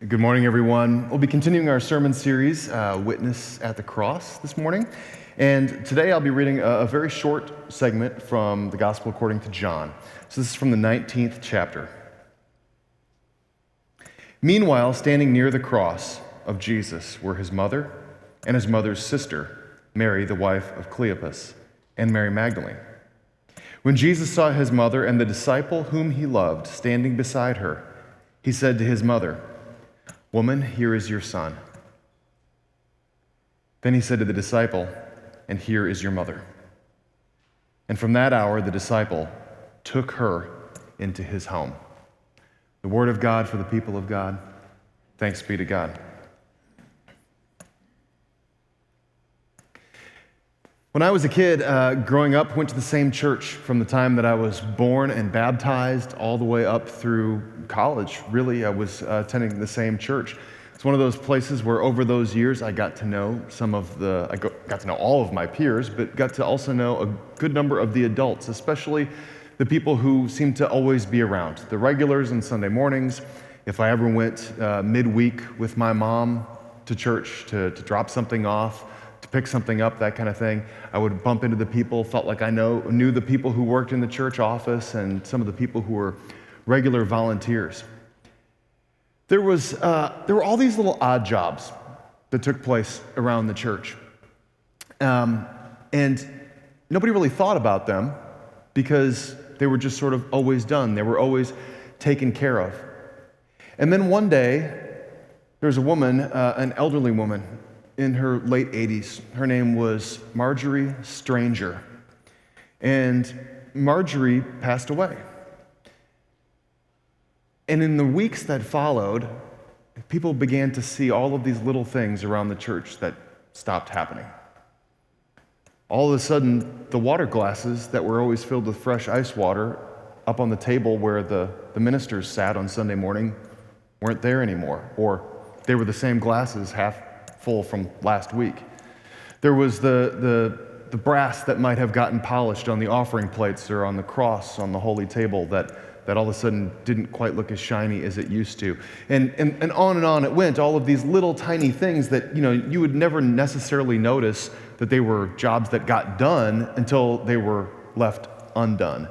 Good morning, everyone. We'll be continuing our sermon series, Witness at the Cross, this morning. And today I'll be reading a very short segment from the Gospel according to John. So this is from the 19th chapter. Meanwhile, standing near the cross of Jesus were his mother and his mother's sister, Mary, the wife of Cleopas, and Mary Magdalene. When Jesus saw his mother and the disciple whom he loved standing beside her, he said to his mother, "Woman, here is your son." Then he said to the disciple, "And here is your mother." And from that hour, the disciple took her into his home. The word of God for the people of God. Thanks be to God. When I was a kid, growing up, went to the same church from the time that I was born and baptized all the way up through college. Really, I was attending the same church. It's one of those places where over those years I got to know got to know all of my peers, but got to also know a good number of the adults, especially the people who seemed to always be around. The regulars on Sunday mornings. If I ever went midweek with my mom to church to drop something off, to pick something up, that kind of thing, I would bump into the people, felt like I knew the people who worked in the church office and some of the people who were regular volunteers. There were all these little odd jobs that took place around the church. And nobody really thought about them because they were just sort of always done. They were always taken care of. And then one day, there was a woman, an elderly woman, in her late 80s. Her name was Marjorie Stranger. And Marjorie passed away. And in the weeks that followed, people began to see all of these little things around the church that stopped happening. All of a sudden, the water glasses that were always filled with fresh ice water up on the table where the ministers sat on Sunday morning weren't there anymore, or they were the same glasses half full from last week. There was the brass that might have gotten polished on the offering plates or on the cross on the holy table that all of a sudden didn't quite look as shiny as it used to. And on it went, all of these little tiny things that you would never necessarily notice that they were jobs that got done until they were left undone.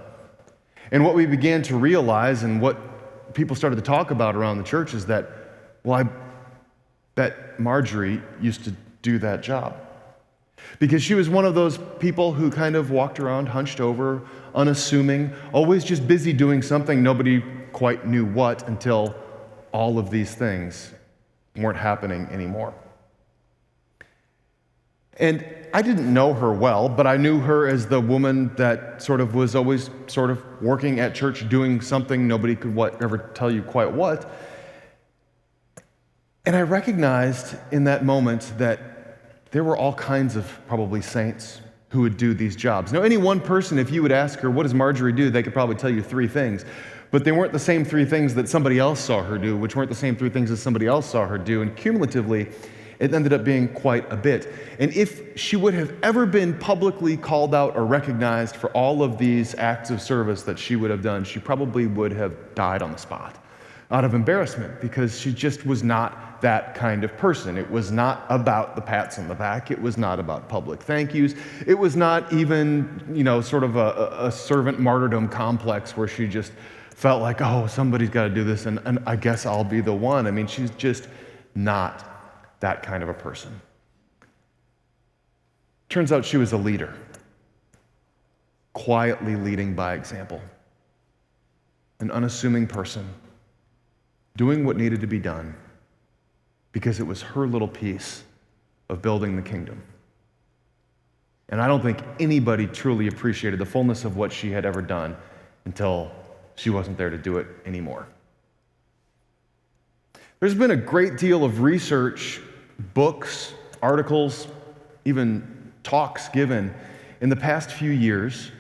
And what we began to realize and what people started to talk about around the church is that, well, I bet Marjorie used to do that job. Because she was one of those people who kind of walked around hunched over, unassuming, always just busy doing something nobody quite knew what until all of these things weren't happening anymore. And I didn't know her well, but I knew her as the woman that sort of was always sort of working at church doing something nobody could ever tell you quite what. And I recognized in that moment that there were all kinds of probably saints who would do these jobs. Now, any one person, if you would ask her, what does Marjorie do? They could probably tell you three things. But they weren't the same three things that somebody else saw her do, which weren't the same three things that somebody else saw her do. And cumulatively, it ended up being quite a bit. And if she would have ever been publicly called out or recognized for all of these acts of service that she would have done, she probably would have died on the spot out of embarrassment, because she just was not that kind of person. It was not about the pats on the back. It was not about public thank yous. It was not even, sort of a servant martyrdom complex where she just felt like, oh, somebody's got to do this, and I guess I'll be the one. I mean, she's just not that kind of a person. Turns out she was a leader, quietly leading by example, an unassuming person, doing what needed to be done because it was her little piece of building the kingdom. And I don't think anybody truly appreciated the fullness of what she had ever done until she wasn't there to do it anymore. There's been a great deal of research, books, articles, even talks given in the past few years,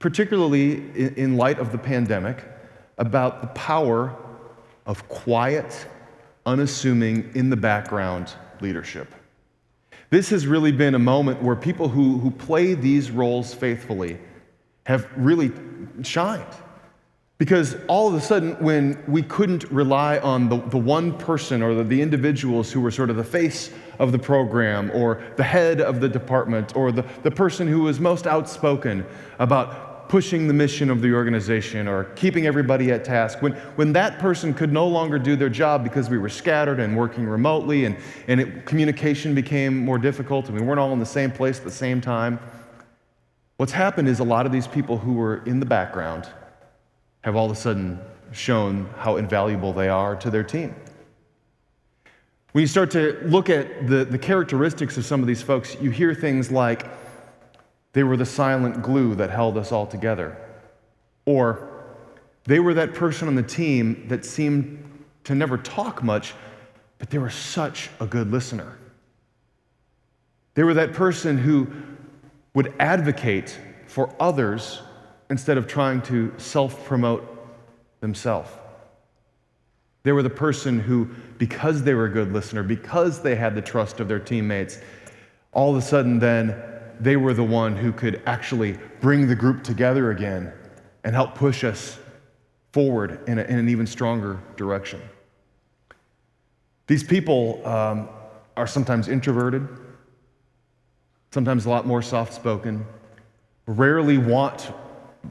particularly in light of the pandemic, about the power of quiet, unassuming, in the background leadership. This has really been a moment where people who play these roles faithfully have really shined. Because all of a sudden, when we couldn't rely on the one person or the individuals who were sort of the face of the program or the head of the department or the person who was most outspoken about pushing the mission of the organization or keeping everybody at task, when that person could no longer do their job because we were scattered and working remotely and communication became more difficult and we weren't all in the same place at the same time, what's happened is a lot of these people who were in the background have all of a sudden shown how invaluable they are to their team. When you start to look at the characteristics of some of these folks, you hear things like, they were the silent glue that held us all together. Or, they were that person on the team that seemed to never talk much, but they were such a good listener. They were that person who would advocate for others instead of trying to self-promote themselves. They were the person who, because they were a good listener, because they had the trust of their teammates, all of a sudden then, they were the one who could actually bring the group together again and help push us forward in an even stronger direction. These people are sometimes introverted, sometimes a lot more soft-spoken, rarely want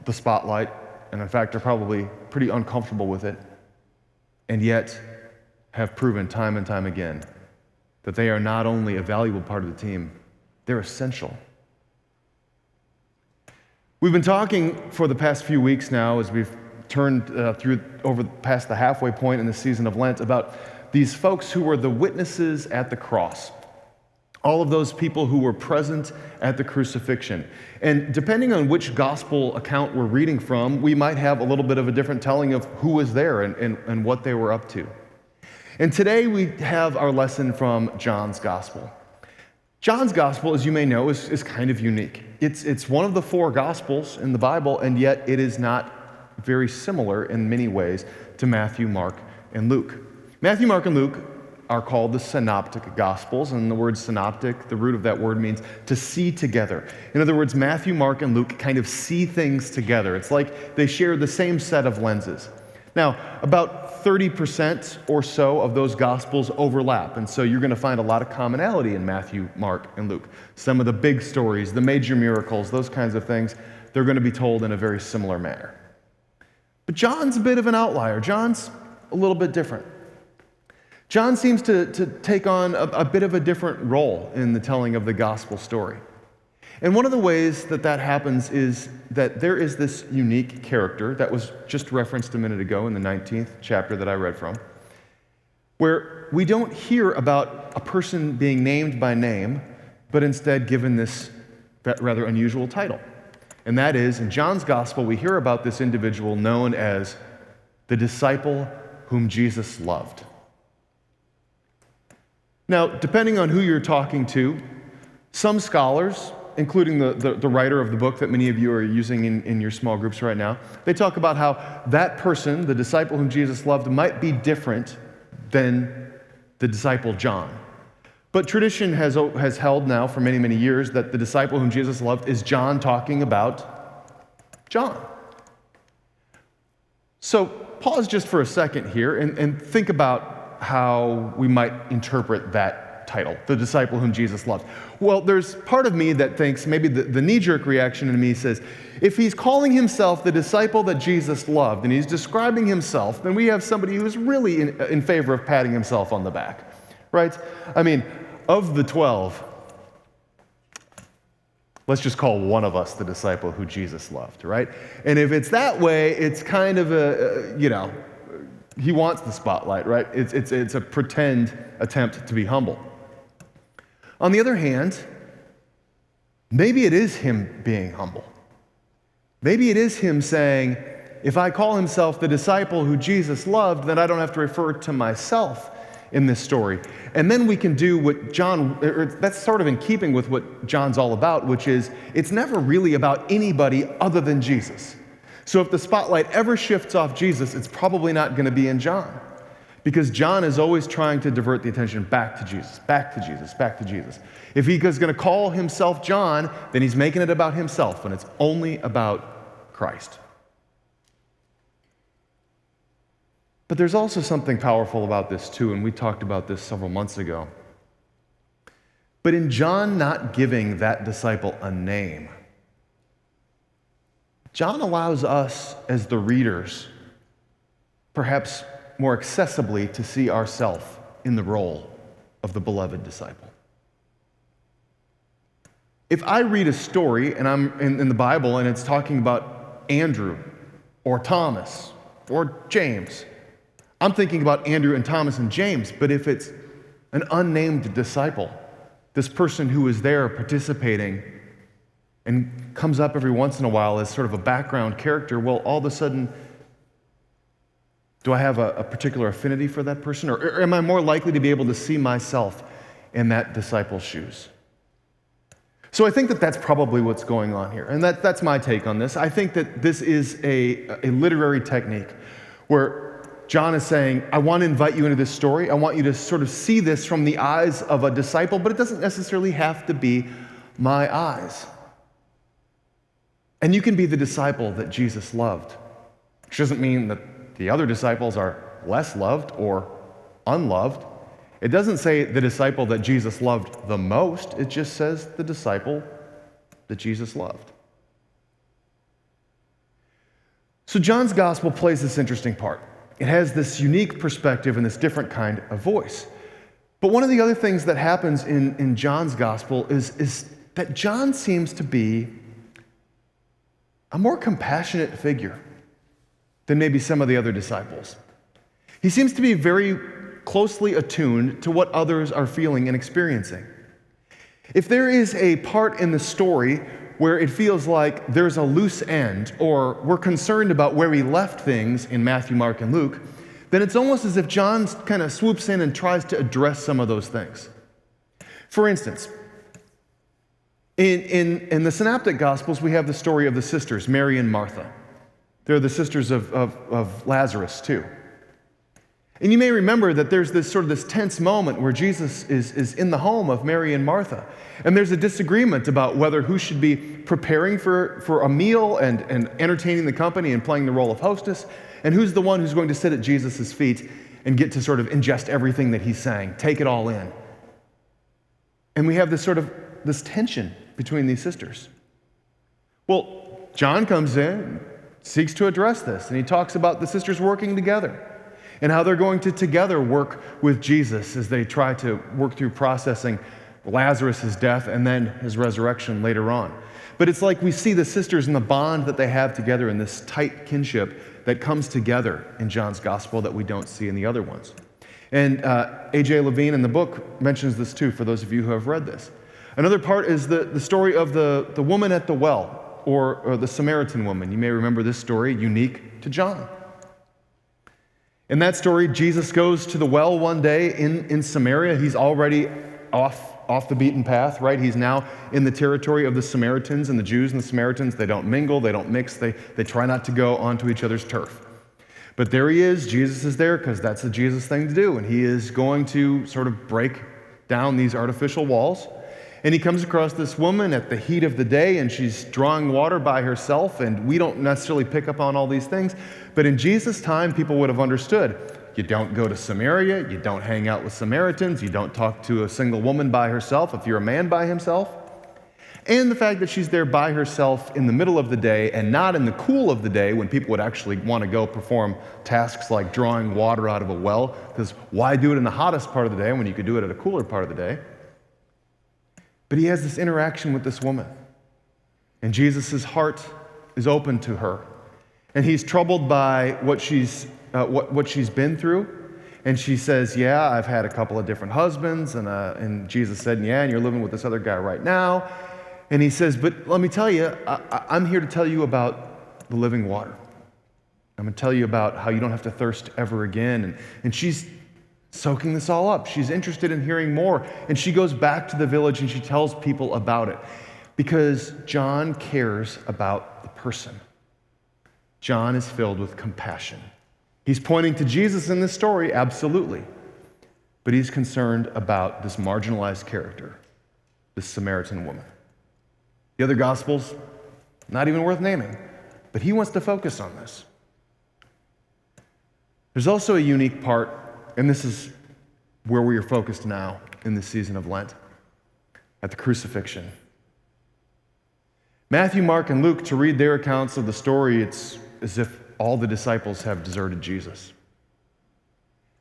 the spotlight, and in fact are probably pretty uncomfortable with it, and yet have proven time and time again that they are not only a valuable part of the team, they're essential. We've been talking for the past few weeks now, as we've turned past the halfway point in the season of Lent, about these folks who were the witnesses at the cross. All of those people who were present at the crucifixion. And depending on which gospel account we're reading from, we might have a little bit of a different telling of who was there and what they were up to. And today we have our lesson from John's gospel. John's gospel, as you may know, is kind of unique. It's one of the 4 gospels in the Bible, and yet it is not very similar in many ways to Matthew, Mark, and Luke. Matthew, Mark, and Luke are called the synoptic gospels, and the word synoptic, the root of that word means to see together. In other words, Matthew, Mark, and Luke kind of see things together. It's like they share the same set of lenses. Now, about 30% or so of those gospels overlap, and so you're going to find a lot of commonality in Matthew, Mark, and Luke. Some of the big stories, the major miracles, those kinds of things, they're going to be told in a very similar manner. But John's a bit of an outlier. John's a little bit different. John seems to take on a bit of a different role in the telling of the gospel story. And one of the ways that happens is that there is this unique character that was just referenced a minute ago in the 19th chapter that I read from, where we don't hear about a person being named by name, but instead given this rather unusual title. And that is, in John's gospel, we hear about this individual known as the disciple whom Jesus loved. Now, depending on who you're talking to, some scholars, including the writer of the book that many of you are using in your small groups right now, they talk about how that person, the disciple whom Jesus loved, might be different than the disciple John. But tradition has held now for many, many years that the disciple whom Jesus loved is John talking about John. So pause just for a second here and think about how we might interpret that title, the disciple whom Jesus loved. Well, there's part of me that thinks, maybe the knee-jerk reaction in me says, if he's calling himself the disciple that Jesus loved, and he's describing himself, then we have somebody who's really in favor of patting himself on the back, right? I mean, of the 12, let's just call one of us the disciple who Jesus loved, right? And if it's that way, it's kind of he wants the spotlight, right? It's a pretend attempt to be humble. On the other hand, maybe it is him being humble. Maybe it is him saying, if I call himself the disciple who Jesus loved, then I don't have to refer to myself in this story. And then we can do what John, or that's sort of in keeping with what John's all about, which is it's never really about anybody other than Jesus. So if the spotlight ever shifts off Jesus, it's probably not going to be in John, because John is always trying to divert the attention back to Jesus, back to Jesus, back to Jesus. If he is going to call himself John, then he's making it about himself, and it's only about Christ. But there's also something powerful about this too, and we talked about this several months ago. But in John not giving that disciple a name, John allows us as the readers, perhaps more accessibly, to see ourselves in the role of the beloved disciple. If I read a story and I'm in the Bible and it's talking about Andrew or Thomas or James, I'm thinking about Andrew and Thomas and James. But if it's an unnamed disciple, this person who is there participating and comes up every once in a while as sort of a background character, well, all of a sudden, do I have a particular affinity for that person? Or am I more likely to be able to see myself in that disciple's shoes? So I think that that's probably what's going on here. And that's my take on this. I think that this is a literary technique where John is saying, I want to invite you into this story. I want you to sort of see this from the eyes of a disciple, but it doesn't necessarily have to be my eyes. And you can be the disciple that Jesus loved, which doesn't mean that the other disciples are less loved or unloved. It doesn't say the disciple that Jesus loved the most. It just says the disciple that Jesus loved. So John's gospel plays this interesting part. It has this unique perspective and this different kind of voice. But one of the other things that happens in John's gospel is that John seems to be a more compassionate figure than maybe some of the other disciples. He seems to be very closely attuned to what others are feeling and experiencing. If there is a part in the story where it feels like there's a loose end, or we're concerned about where we left things in Matthew, Mark, and Luke, then it's almost as if John kind of swoops in and tries to address some of those things. For instance, in the Synoptic Gospels, we have the story of the sisters, Mary and Martha. They're the sisters of Lazarus, too. And you may remember that there's this tense moment where Jesus is in the home of Mary and Martha. And there's a disagreement about whether who should be preparing for a meal and entertaining the company and playing the role of hostess, and who's the one who's going to sit at Jesus' feet and get to sort of ingest everything that he's saying, take it all in. And we have this tension between these sisters. Well, John comes in, seeks to address this, and he talks about the sisters working together and how they're going to together work with Jesus as they try to work through processing Lazarus' death and then his resurrection later on. But it's like we see the sisters and the bond that they have together in this tight kinship that comes together in John's gospel that we don't see in the other ones. And A.J. Levine in the book mentions this too, for those of you who have read this. Another part is the story of the woman at the well, or the Samaritan woman. You may remember this story, unique to John. In that story, Jesus goes to the well one day in Samaria. He's already off the beaten path, right? He's now in the territory of the Samaritans, and the Jews and the Samaritans, they don't mingle, they don't mix, they try not to go onto each other's turf. But there he is, Jesus is there, because that's the Jesus thing to do, and he is going to sort of break down these artificial walls. And he comes across this woman at the heat of the day, and she's drawing water by herself, and we don't necessarily pick up on all these things. But in Jesus' time, people would have understood. You don't go to Samaria, you don't hang out with Samaritans, you don't talk to a single woman by herself if you're a man by himself. And the fact that she's there by herself in the middle of the day and not in the cool of the day when people would actually want to go perform tasks like drawing water out of a well, because why do it in the hottest part of the day when you could do it at a cooler part of the day? But he has this interaction with this woman, and Jesus' heart is open to her, and he's troubled by what she's been through. And she says, yeah, I've had a couple of different husbands, and Jesus said, yeah, and you're living with this other guy right now. And he says, but let me tell you, I'm here to tell you about the living water. I'm going to tell you about how you don't have to thirst ever again. And she's soaking this all up. She's interested in hearing more. And she goes back to the village and she tells people about it because John cares about the person. John is filled with compassion. He's pointing to Jesus in this story, absolutely. But he's concerned about this marginalized character, this Samaritan woman. The other Gospels, not even worth naming, but he wants to focus on this. There's also a unique part, and this is where we are focused now in this season of Lent, at the crucifixion. Matthew, Mark, and Luke, to read their accounts of the story, it's as if all the disciples have deserted Jesus.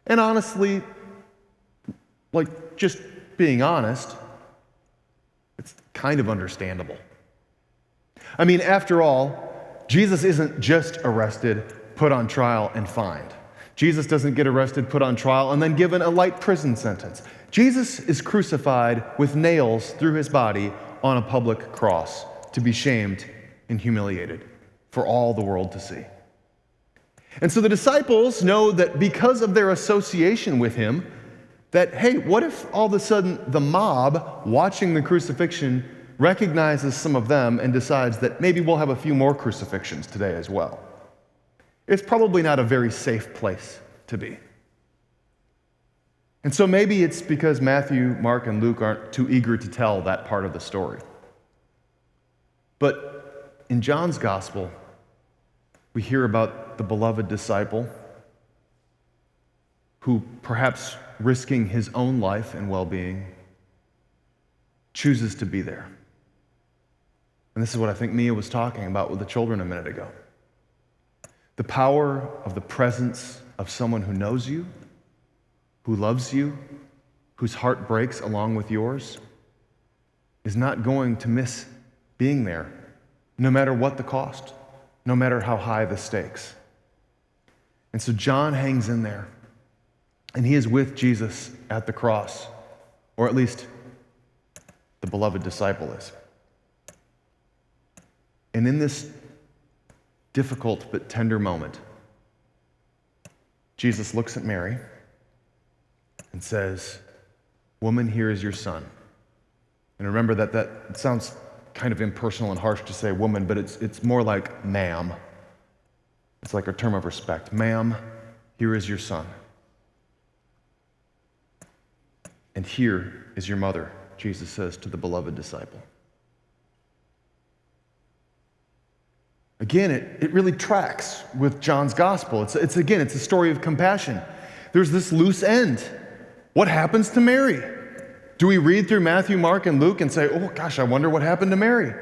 And honestly, just being honest, it's kind of understandable. I mean, after all, Jesus isn't just arrested, put on trial, and fined. Jesus doesn't get arrested, put on trial, and then given a light prison sentence. Jesus is crucified with nails through his body on a public cross to be shamed and humiliated for all the world to see. And so the disciples know that because of their association with him, that, hey, what if all of a sudden the mob watching the crucifixion recognizes some of them and decides that maybe we'll have a few more crucifixions today as well? It's probably not a very safe place to be. And so maybe it's because Matthew, Mark, and Luke aren't too eager to tell that part of the story. But in John's gospel, we hear about the beloved disciple who, perhaps risking his own life and well-being, chooses to be there. And this is what I think Mia was talking about with the children a minute ago. The power of the presence of someone who knows you, who loves you, whose heart breaks along with yours, is not going to miss being there, no matter what the cost, no matter how high the stakes. And so John hangs in there, and he is with Jesus at the cross, or at least the beloved disciple is. And in this difficult but tender moment, Jesus looks at Mary and says, "Woman, here is your son." And remember that it sounds kind of impersonal and harsh to say woman, but it's more like ma'am. It's like a term of respect. Ma'am, here is your son. And here is your mother, Jesus says to the beloved disciple. Again, it really tracks with John's gospel. It's a story of compassion. There's this loose end. What happens to Mary? Do we read through Matthew, Mark, and Luke and say, oh gosh, I wonder what happened to Mary?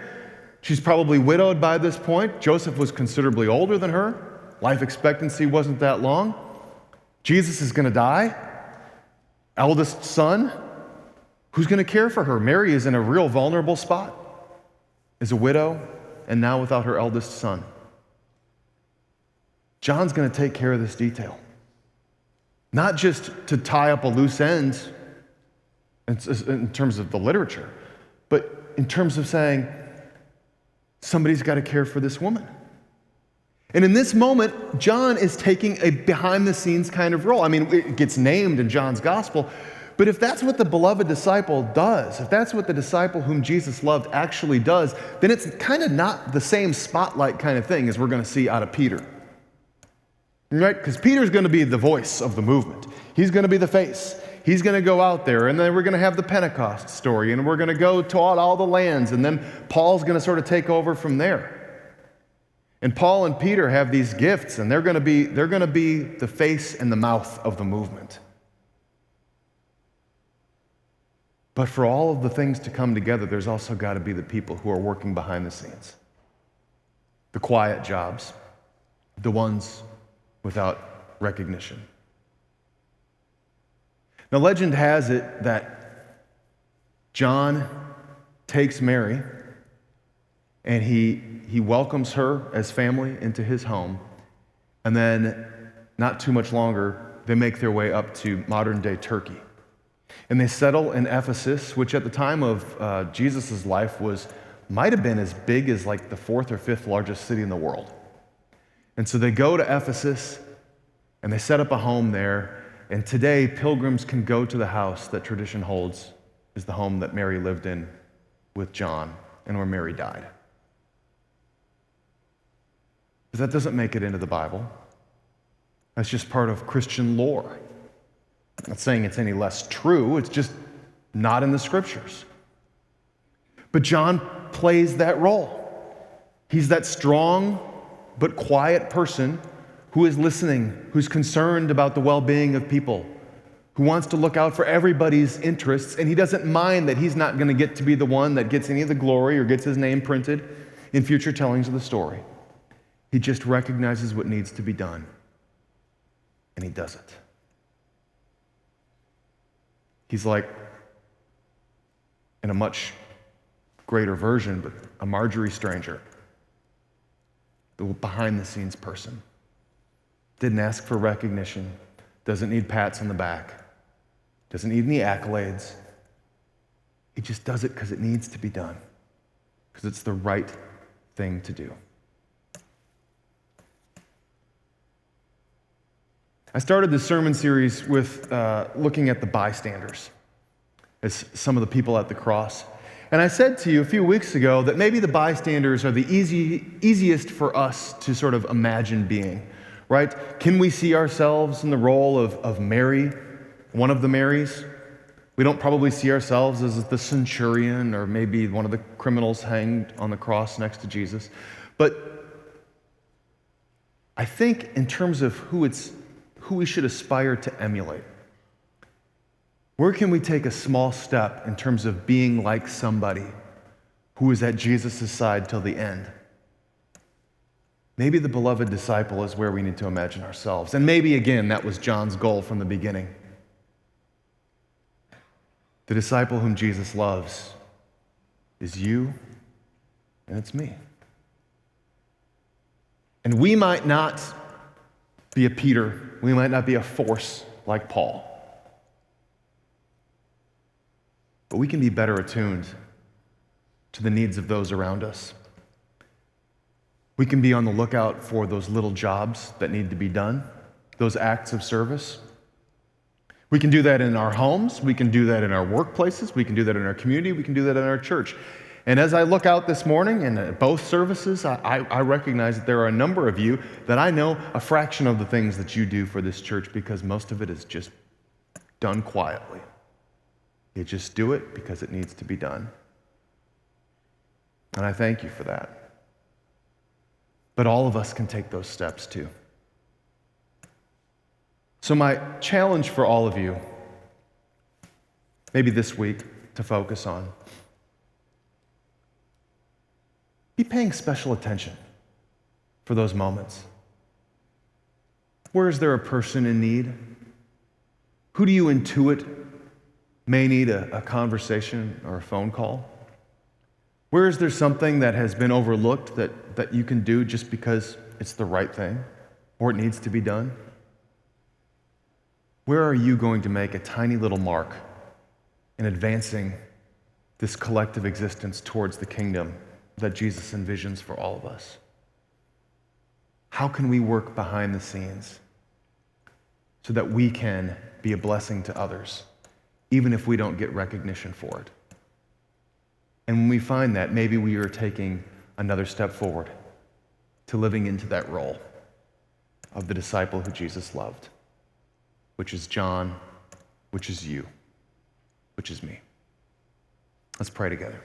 She's probably widowed by this point. Joseph was considerably older than her. Life expectancy wasn't that long. Jesus is going to die. Eldest son. Who's going to care for her? Mary is in a real vulnerable spot. As a widow, and now without her eldest son. John's going to take care of this detail. Not just to tie up a loose end in terms of the literature, but in terms of saying, somebody's got to care for this woman. And in this moment, John is taking a behind-the-scenes kind of role. I mean, it gets named in John's gospel, but if that's what the beloved disciple does, if that's what the disciple whom Jesus loved actually does, then it's kind of not the same spotlight kind of thing as we're going to see out of Peter. Right? Because Peter's going to be the voice of the movement. He's going to be the face. He's going to go out there, and then we're going to have the Pentecost story, and we're going to go to all the lands, and then Paul's going to sort of take over from there. And Paul and Peter have these gifts, and they're going to be the face and the mouth of the movement. But for all of the things to come together, there's also got to be the people who are working behind the scenes. The quiet jobs, the ones without recognition. Now, legend has it that John takes Mary and he welcomes her as family into his home, and then not too much longer, they make their way up to modern-day Turkey. And they settle in Ephesus, which at the time of Jesus' life might have been as big as like the fourth or fifth largest city in the world. And so they go to Ephesus, and they set up a home there, And today, pilgrims can go to the house that tradition holds is the home that Mary lived in with John and where Mary died. But that doesn't make it into the Bible. That's just part of Christian lore. I'm not saying it's any less true, it's just not in the scriptures. But John plays that role. He's that strong but quiet person who is listening, who's concerned about the well-being of people, who wants to look out for everybody's interests, and he doesn't mind that he's not going to get to be the one that gets any of the glory or gets his name printed in future tellings of the story. He just recognizes what needs to be done, and he does it. He's like, in a much greater version, but a Marjorie Stranger, the behind-the-scenes person. Didn't ask for recognition, doesn't need pats on the back, doesn't need any accolades. He just does it because it needs to be done, because it's the right thing to do. I started this sermon series with looking at the bystanders as some of the people at the cross. And I said to you a few weeks ago that maybe the bystanders are the easiest for us to sort of imagine being, right? Can we see ourselves in the role of Mary, one of the Marys? We don't probably see ourselves as the centurion or maybe one of the criminals hanged on the cross next to Jesus. But I think in terms of who we should aspire to emulate, where can we take a small step in terms of being like somebody who is at Jesus' side till the end? Maybe the beloved disciple is where we need to imagine ourselves. And maybe, again, that was John's goal from the beginning. The disciple whom Jesus loves is you, and it's me. And we might not be a Peter. We might not be a force like Paul. But we can be better attuned to the needs of those around us. We can be on the lookout for those little jobs that need to be done, those acts of service. We can do that in our homes. We can do that in our workplaces. We can do that in our community. We can do that in our church. And as I look out this morning and at both services, I recognize that there are a number of you that I know a fraction of the things that you do for this church because most of it is just done quietly. You just do it because it needs to be done. And I thank you for that. But all of us can take those steps too. So my challenge for all of you, maybe this week, to focus on, be paying special attention for those moments. Where is there a person in need? Who do you intuit may need a conversation or a phone call? Where is there something that has been overlooked that you can do just because it's the right thing or it needs to be done? Where are you going to make a tiny little mark in advancing this collective existence towards the kingdom that Jesus envisions for all of us? How can we work behind the scenes so that we can be a blessing to others, even if we don't get recognition for it? And when we find that, maybe we are taking another step forward to living into that role of the disciple who Jesus loved, which is John, which is you, which is me. Let's pray together.